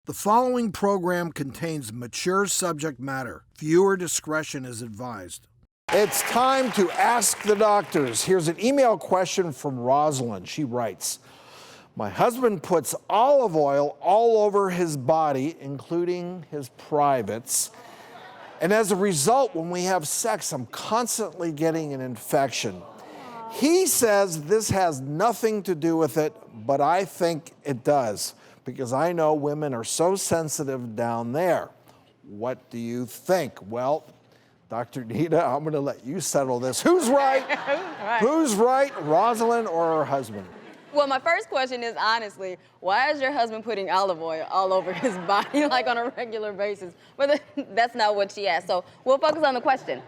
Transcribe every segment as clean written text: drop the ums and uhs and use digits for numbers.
The following program contains mature subject matter. Viewer discretion is advised. It's time to ask the doctors. Here's an email question from Rosalind. She writes, my husband puts olive oil all over his body, including his privates. And as a result, when we have sex, I'm constantly getting an infection. He says this has nothing to do with it, but I think it does, because I know women are so sensitive down there. What do you think? Well, Dr. Nita, I'm going to let you settle this. Who's right? Who's right, Rosalind or her husband? Well, my first question is, honestly, why is your husband putting olive oil all over his body, like on a regular basis? But that's not what she asked, so we'll focus on the question.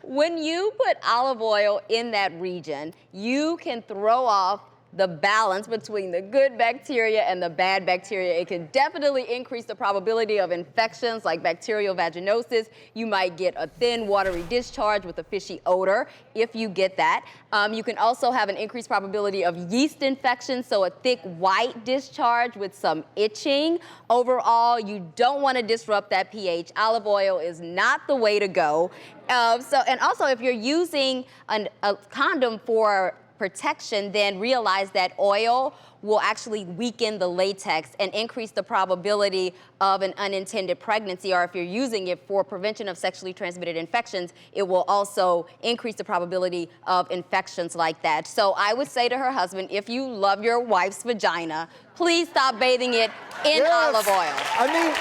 When you put olive oil in that region, you can throw off the balance between the good bacteria and the bad bacteria. It can definitely increase the probability of infections like bacterial vaginosis. You might get a thin, watery discharge with a fishy odor if you get that. You can also have an increased probability of yeast infections, so a thick white discharge with some itching. Overall, you don't want to disrupt that pH. Olive oil is not the way to go. And also, if you're using a condom for protection, then realize that oil will actually weaken the latex and increase the probability of an unintended pregnancy, or if you're using it for prevention of sexually transmitted infections, it will also increase the probability of infections like that. So I would say to her husband, if you love your wife's vagina, please stop bathing it in olive oil. I mean,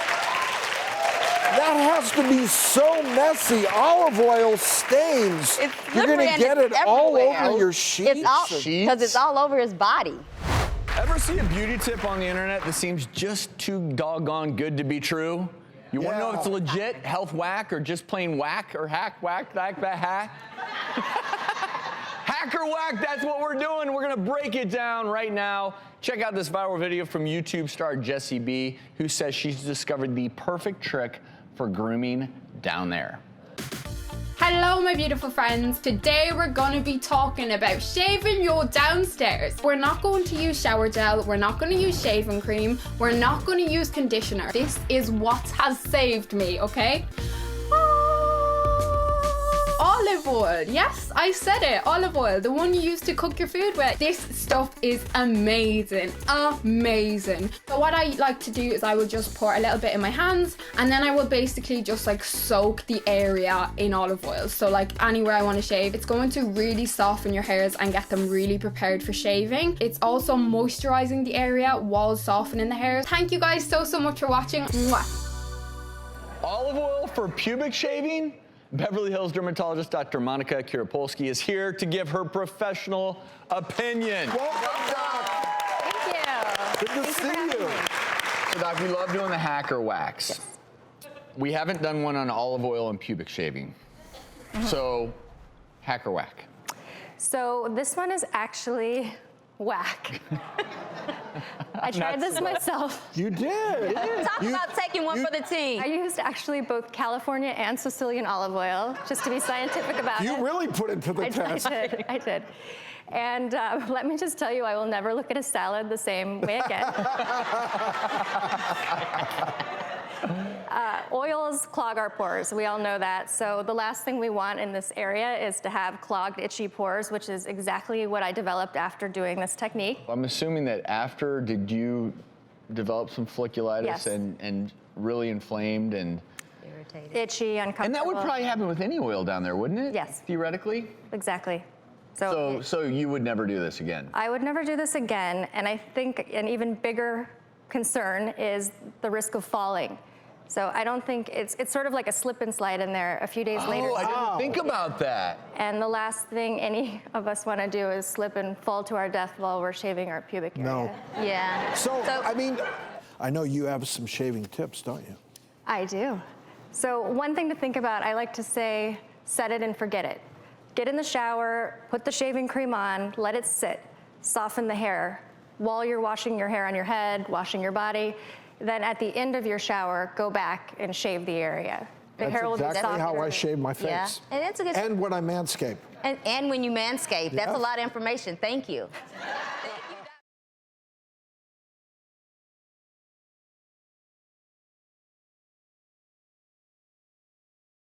that has to be so messy. Olive oil stains. You're going to get it all over your sheets. Because it's all over his body. Ever see a beauty tip on the internet that seems just too doggone good to be true? You want to know if it's legit, health whack, or just plain whack, or hack, whack, hack, hack? Hacker whack, that's what we're doing. We're going to break it down right now. Check out this viral video from YouTube star Jessie B, who says she's discovered the perfect trick for grooming down there. Hello, my beautiful friends. Today we're going to be talking about shaving your downstairs. We're not going to use shower gel. We're not going to use shaving cream. We're not going to use conditioner. This is what has saved me, okay? Olive oil. Yes, I said it. Olive oil, the one you use to cook your food with. This stuff is amazing. Amazing. So what I like to do is I will just pour a little bit in my hands, and then I will basically just like soak the area in olive oil. So like anywhere I want to shave, it's going to really soften your hairs and get them really prepared for shaving. It's also moisturizing the area while softening the hairs. Thank you guys so much for watching. Mwah. Olive oil for pubic shaving? Beverly Hills dermatologist Dr. Monica Kurapolsky is here to give her professional opinion. Welcome, Doc. Thank you. Good to see you. So, Doc, we love doing the hacker wax. Yes. We haven't done one on olive oil and pubic shaving. So, hacker whack. So this one is actually whack. I tried this myself. You did. Talk about taking one for the team. I used actually both California and Sicilian olive oil, just to be scientific about it. You really put it to the test. I did. And let me just tell you, I will never look at a salad the same way again. Oils clog our pores, we all know that. So the last thing we want in this area is to have clogged, itchy pores, which is exactly what I developed after doing this technique. I'm assuming that after, did you develop some folliculitis? Yes. and really inflamed and Irritated. Itchy, uncomfortable. And that would probably happen with any oil down there, wouldn't it? Yes. Theoretically? Exactly. So you would never do this again? I would never do this again, and I think an even bigger concern is the risk of falling. So I don't think it's sort of like a slip and slide in there a few days later. Oh, I didn't think about that. And the last thing any of us want to do is slip and fall to our death while we're shaving our pubic area. No. Yeah. So, I mean, I know you have some shaving tips, don't you? I do. So one thing to think about, I like to say, set it and forget it. Get in the shower, put the shaving cream on, let it sit, soften the hair while you're washing your hair on your head, washing your body. Then at the end of your shower, go back and shave the area. That's exactly how I shave my face. Yeah. And it's a good. And when I manscape. And when you manscape, that's a lot of information. Thank you.